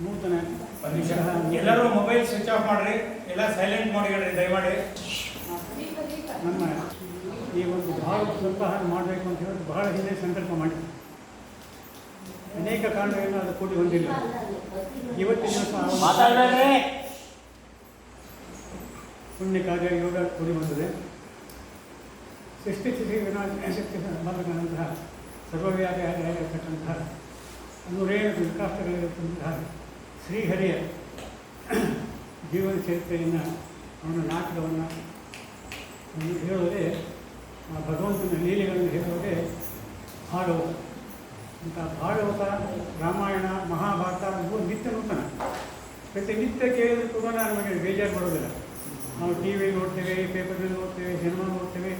ನೂತನ ಎಲ್ಲರೂ mobile switch off ಮಾಡಿರಿ, ಎಲ್ಲ ಸೈಲೆಂಟ್ ಮಾಡಿರಿ ದಯಮಾಡಿ. ನಮ್ಮ ಈ ಒಂದು ಭಾವ ಸಂವಹನ ಮಾಡಬೇಕು ಅಂತ ಹೇಳಿ ಬಹಳ ಹಿಂದೆ ಸಂಕಲ್ಪ ಮಾಡಿ ಅನೇಕ ಕಾರಣಗಳಿಂದ ಅದು ಕೂಡಿ ಹೊಂದಿಲ್ಲ. ಇವತ್ತಿನ ದಿವಸ ಪುಣ್ಯ ಕಾರ್ಯ ಯೋಗ ಕೂಡಿ ಬಂದಿದೆ. ಸೃಷ್ಟಿಸ್ಥಿತಿ ವಿನಾಶಕ್ತಿ ಸಂಬಂಧಗಳಂತಹ ಸರ್ವವ್ಯಾಪಿಯಾಗಿರತಕ್ಕಂತಹ ನೂರೇನು ವಿಕಾಸಗಳಿರತಕ್ಕಂತಹ ಶ್ರೀಹರಿಯ ಜೀವನ ಚರಿತ್ರೆಯನ್ನು ಅವನ ನಾಟಕವನ್ನು ಹೇಳುವುದೇ, ಆ ಭಗವಂತನ ಲೀಲೆಗಳನ್ನು ಹೇಳುವುದೇ ಭಾಗವತ. ಅಂತ ಭಾಗವತ, ರಾಮಾಯಣ, ಮಹಾಭಾರತ ಇವು ನಿತ್ಯ ನೂತನ. ಪ್ರತಿನಿತ್ಯ ಕೇಳಿದರೂ ಕೂಡ ನಮಗೆ ಬೇಜಾರು ಬರೋದಿಲ್ಲ. ನಾವು ಟಿ ವಿ ನೋಡ್ತೇವೆ, ಪೇಪರ್ನಲ್ಲಿ ನೋಡ್ತೇವೆ, ಸಿನಿಮಾ ನೋಡ್ತೇವೆ.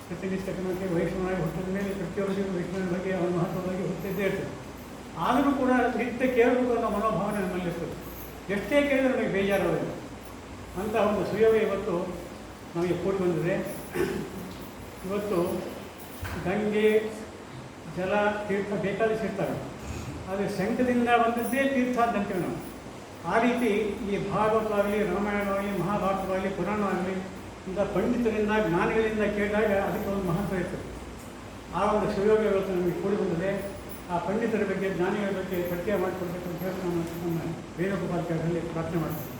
ಪ್ರತಿನಿತ್ಯ ಕ್ರಮಕ್ಕೆ ವೈಷ್ಣವನಾಗಿ ಹುಟ್ಟಿದ ಮೇಲೆ ಪ್ರತಿಯೊಬ್ಬರಿಗೂ ವಿಷ್ಣುವಿನ ಬಗ್ಗೆ ಅವನ ಮಹತ್ವದ ಬಗ್ಗೆ ಹುಟ್ಟಿದ್ದೇ ಇರ್ತದೆ. ಆದರೂ ಕೂಡ ನಿತ್ಯ ಕೇಳಬೇಕು ಅನ್ನೋ ಮನೋಭಾವನೆ ನಮ್ಮಲ್ಲಿರ್ತದೆ. ಎಷ್ಟೇ ಕೇಳಿದರೂ ನಮಗೆ ಬೇಜಾರೋದಿಲ್ಲ. ಅಂಥ ಒಂದು ಸುಯೋಗ ಇವತ್ತು ನಮಗೆ ಕೂಡಿ ಬಂದಿದೆ. ಇವತ್ತು ಗಂಗೆ, ಜಲ, ತೀರ್ಥ ಬೇಕಾದಿಸಿರ್ತಾರೆ. ಆದರೆ ಶಂಖದಿಂದ ಬಂದದ್ದೇ ತೀರ್ಥ ಅಂತೇವೆ ನಾವು. ಆ ರೀತಿ ಈ ಭಾಗವತವಾಗಲಿ, ರಾಮಾಯಣವಾಗಲಿ, ಮಹಾಭಾರತವಾಗಲಿ, ಪುರಾಣವಾಗಲಿ ಇಂಥ ಪಂಡಿತರಿಂದ, ಜ್ಞಾನಿಗಳಿಂದ ಕೇಳಿದಾಗ ಅದಕ್ಕೆ ಒಂದು ಮಹತ್ವ ಇರ್ತದೆ. ಆ ಒಂದು ಸುಯೋಗ ಇವತ್ತು ನಮಗೆ ಕೂಡಿ ಬಂದಿದೆ. ಆ ಪಂಡಿತರ ಬಗ್ಗೆ, ಜ್ಞಾನಿಗಳ ಬಗ್ಗೆ ಪರಿಚಯ ಮಾಡಿಕೊಡ್ಬೇಕು ಅಂತ ಹೇಳಿ ನಾನು ನಮ್ಮ ವೇಣುಗೋಪಾಲದಲ್ಲಿ ಪ್ರಾರ್ಥನೆ ಮಾಡ್ತೀನಿ.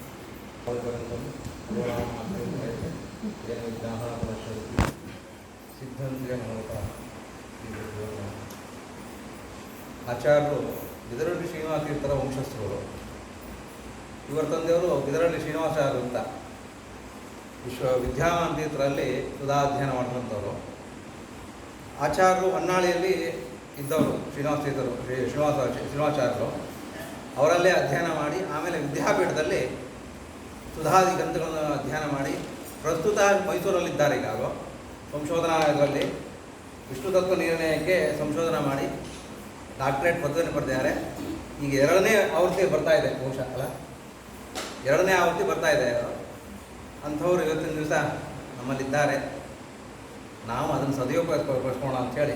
ಆಚಾರ್ಯರು ಬಿದರಳ್ಳಿ ಶ್ರೀನಿವಾಸ ತೀರ್ಥರ ವಂಶಸ್ಥರು. ಇವರ ತಂದೆಯವರು ಬಿದರಳ್ಳಿ ಶ್ರೀನಿವಾಸಾಚಾರ್ಯರು ಅಂತ ವಿದ್ಯಾಮಾನ ತೀರ್ಥರಲ್ಲಿ ಸುಧಾಧ್ಯಯನ ಮಾಡಿದಂಥವರು. ಆಚಾರ್ಯರು ಹೊನ್ನಾಳಿಯಲ್ಲಿ ಇದ್ದವರು ಶ್ರೀನಿವಾಸ ತೀರ್ಥರು, ಶ್ರೀನಿವಾಸಾಚಾರ್ಯರು. ಅವರಲ್ಲೇ ಅಧ್ಯಯನ ಮಾಡಿ ಆಮೇಲೆ ವಿದ್ಯಾಪೀಠದಲ್ಲಿ ಸುಧಾದಿ ಗ್ರಂಥಗಳನ್ನು ಅಧ್ಯಯನ ಮಾಡಿ ಪ್ರಸ್ತುತ ಮೈಸೂರಲ್ಲಿದ್ದಾರೆ. ಈಗ ಅವರು ಸಂಶೋಧನಾ ಇದರಲ್ಲಿ ವಿಷ್ಣು ತತ್ವ ನಿರ್ಣಯಕ್ಕೆ ಸಂಶೋಧನೆ ಮಾಡಿ ಡಾಕ್ಟರೇಟ್ ಪದವಿಯನ್ನು ಪಡೆದಿದ್ದಾರೆ. ಈಗ ಎರಡನೇ ಆವೃತ್ತಿ ಬರ್ತಾ ಇದೆ, ಬಹುಶಃ ಅಲ್ಲ, ಎರಡನೇ ಆವೃತ್ತಿ ಬರ್ತಾ ಇದೆ. ಅಂಥವ್ರು ಇವತ್ತಿನ ದಿವಸ ನಮ್ಮಲ್ಲಿದ್ದಾರೆ. ನಾವು ಅದನ್ನು ಸದುಪಯೋಗಪಡಿಸ್ಕೊಳ್ಳೋಣ ಅಂಥೇಳಿ